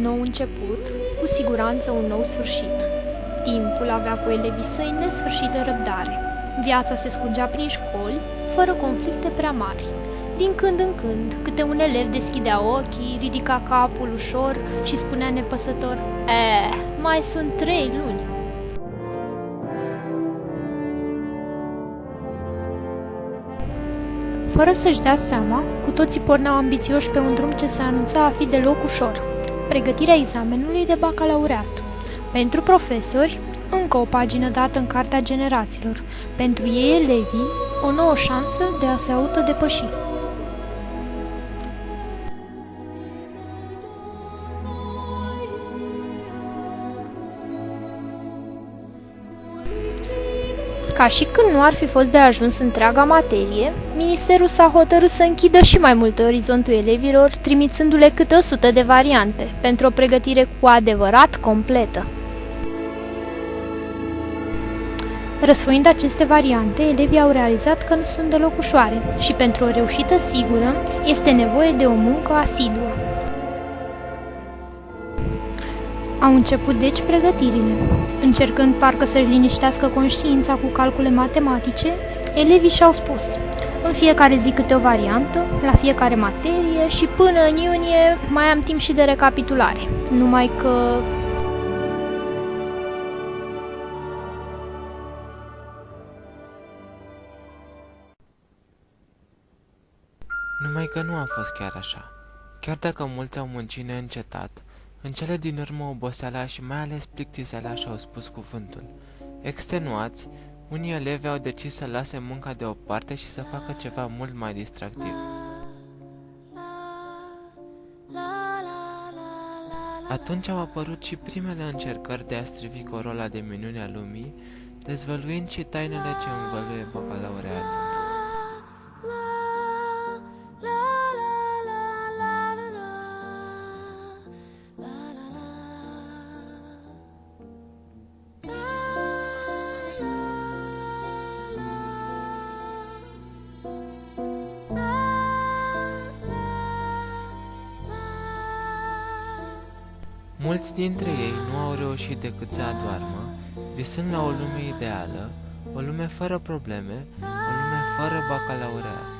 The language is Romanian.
nou început, cu siguranță un nou sfârșit. Timpul avea cu elevii săi nesfârșită răbdare. Viața se scurgea prin școli, fără conflicte prea mari. Din când în când, câte un elev deschidea ochii, ridica capul ușor și spunea nepăsător: mai sunt 3 luni. Fără să-și dea seama, cu toții porneau ambițioși pe un drum ce se anunța a fi deloc ușor: pregătirea examenului de bacalaureat. Pentru profesori, încă o pagină dată în cartea generațiilor. Pentru ei, elevii, o nouă șansă de a se autodepăși. Ca și când nu ar fi fost de ajuns întreaga materie, ministerul s-a hotărât să închidă și mai mult orizontul elevilor, trimițându-le câte 100 de variante, pentru o pregătire cu adevărat completă. Răsfoind aceste variante, elevii au realizat că nu sunt deloc ușoare și pentru o reușită sigură este nevoie de o muncă asiduă. Au început deci pregătirile. Încercând parcă să-și liniștească conștiința cu calcule matematice, elevii și-au spus: în fiecare zi câte o variantă, la fiecare materie și până în iunie mai am timp și de recapitulare. Numai că... nu a fost chiar așa. Chiar dacă mulți au muncit neîncetat, în cele din urmă oboseala și mai ales plictiseala și-au spus cuvântul. Extenuați, unii elevi au decis să lase munca deoparte și să facă ceva mult mai distractiv. Atunci au apărut și primele încercări de a strivi corola de minune a lumii, dezvăluind și tainele ce învăluie bacalaureatul. Mulți dintre ei nu au reușit decât să adoarmă, visând la o lume ideală, o lume fără probleme, o lume fără bacalaureat.